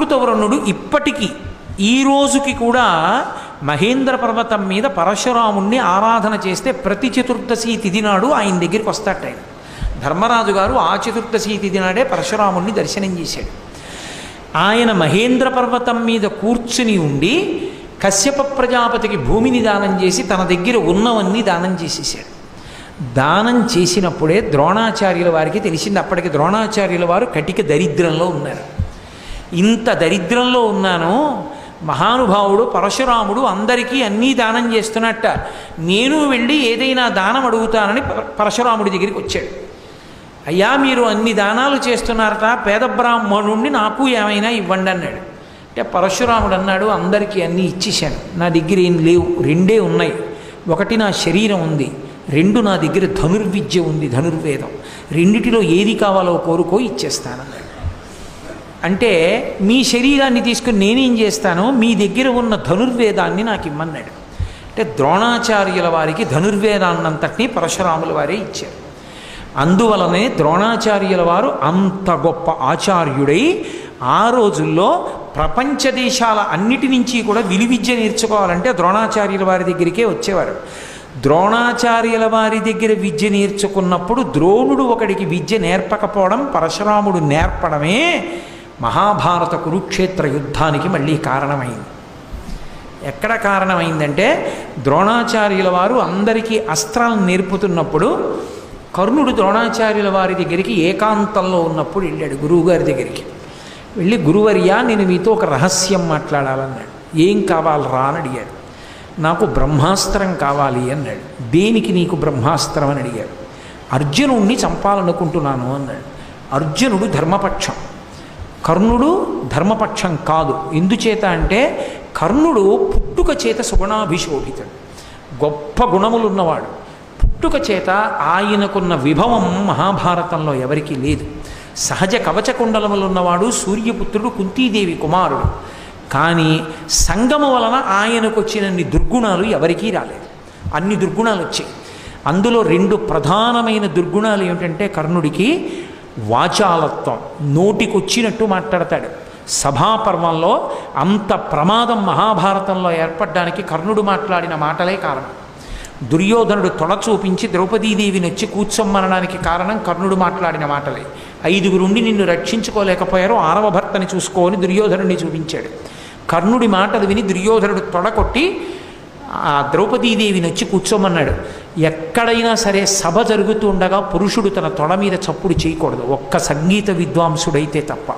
అచ్యుతవరుణుడు ఇప్పటికీ ఈ రోజుకి కూడా మహేంద్ర పర్వతం మీద పరశురాముణ్ణి ఆరాధన చేస్తే ప్రతి చతుర్దశి తిథి నాడు ఆయన దగ్గరికి వస్తాట ఆయన. ధర్మరాజు గారు ఆ చతుర్దశి తిథి నాడే పరశురాముణ్ణి దర్శనం చేశాడు. ఆయన మహేంద్ర పర్వతం మీద కూర్చుని ఉండి కశ్యప ప్రజాపతికి భూమిని దానం చేసి తన దగ్గర ఉన్నవన్నీ దానం చేసేసాడు. దానం చేసినప్పుడే ద్రోణాచార్యుల వారికి తెలిసింది. అప్పటికి ద్రోణాచార్యుల వారు కటిక దరిద్రంలో ఉన్నారు. ఇంత దరిద్రంలో ఉన్నాను, మహానుభావుడు పరశురాముడు అందరికీ అన్నీ దానం చేస్తున్నట్ట, నేను వెళ్ళి ఏదైనా దానం అడుగుతానని పరశురాముడి దగ్గరికి వచ్చాడు. అయ్యా మీరు అన్ని దానాలు చేస్తున్నారట, పేద బ్రాహ్మణుణ్ణి నాకు ఏమైనా ఇవ్వండి అన్నాడు. అంటే పరశురాముడు అన్నాడు, అందరికీ అన్నీ ఇచ్చేశాను, నా దగ్గర ఏం లేవు, రెండే ఉన్నాయి. ఒకటి నా శరీరం ఉంది, రెండు నా దగ్గర ధనుర్విద్య ఉంది, ధనుర్వేదం. రెండిటిలో ఏది కావాలో కోరుకో ఇచ్చేస్తానన్నాడు. అంటే మీ శరీరాన్ని తీసుకుని నేనేం చేస్తానో మీ దగ్గర ఉన్న ధనుర్వేదాన్ని నాకు ఇమ్మన్నాడు. అంటే ద్రోణాచార్యుల వారికి ధనుర్వేదాన్నంతటినీ పరశురాముల వారే ఇచ్చారు. అందువలనే ద్రోణాచార్యుల వారు అంత గొప్ప ఆచార్యుడై ఆ రోజుల్లో ప్రపంచ దేశాల అన్నిటి నుంచి కూడా విలువిద్య నేర్చుకోవాలంటే ద్రోణాచార్యుల వారి దగ్గరికే వచ్చేవారు. ద్రోణాచార్యుల వారి దగ్గర విద్య నేర్చుకున్నప్పుడు ద్రోణుడు ఒకడికి విద్య నేర్పకపోవడం, పరశురాముడు నేర్పడమే మహాభారత కురుక్షేత్ర యుద్ధానికి మళ్ళీ కారణమైంది. ఎక్కడ కారణమైందంటే ద్రోణాచార్యుల వారు అందరికీ అస్త్రాలను నేర్పుతున్నప్పుడు కర్ణుడు ద్రోణాచార్యుల వారి దగ్గరికి ఏకాంతంలో ఉన్నప్పుడు వెళ్ళాడు గురువుగారి దగ్గరికి. వెళ్ళి, గురువర్యా నేను మీతో ఒక రహస్యం మాట్లాడాలన్నాడు. ఏం కావాలరా అని అడిగాడు. నాకు బ్రహ్మాస్త్రం కావాలి అన్నాడు. దేనికి నీకు బ్రహ్మాస్త్రం అని అడిగాడు. అర్జునుడిని చంపాలనుకుంటున్నాను అన్నాడు. అర్జునుడు ధర్మపక్షం, కర్ణుడు ధర్మపక్షం కాదు. ఎందుచేత అంటే కర్ణుడు పుట్టుక చేత సుగుణాభిశోభితుడు, గొప్ప గుణములున్నవాడు. పుట్టుక చేత ఆయనకున్న విభవం మహాభారతంలో ఎవరికీ లేదు. సహజ కవచ కుండలములున్నవాడు, సూర్యపుత్రుడు, కుంతీదేవి కుమారుడు. కానీ సంగము వలన ఆయనకు వచ్చినన్ని దుర్గుణాలు ఎవరికీ రాలేదు. అన్ని దుర్గుణాలు వచ్చాయి. అందులో రెండు ప్రధానమైన దుర్గుణాలు ఏమిటంటే కర్ణుడికి వాచాలత్వం, నోటికొచ్చినట్టు మాట్లాడతాడు. సభాపర్వంలో అంత ప్రమాదం మహాభారతంలో ఏర్పడడానికి కర్ణుడు మాట్లాడిన మాటలే కారణం. దుర్యోధనుడు తొడ చూపించి ద్రౌపదీదేవిని వచ్చి కూర్చోమ్మనడానికి కారణం కర్ణుడు మాట్లాడిన మాటలే. 5గురుండి నిన్ను రక్షించుకోలేకపోయారో 6వ భర్తని చూసుకోని దుర్యోధనుడిని చూపించాడు. కర్ణుడి మాటలు విని దుర్యోధనుడు తొడకొట్టి ఆ ద్రౌపదీదేవిని వచ్చి కూర్చోమన్నాడు. ఎక్కడైనా సరే సభ జరుగుతూ ఉండగా పురుషుడు తన తొడ మీద చప్పుడు చేయకూడదు, ఒక్క సంగీత విద్వాంసుడైతే తప్ప.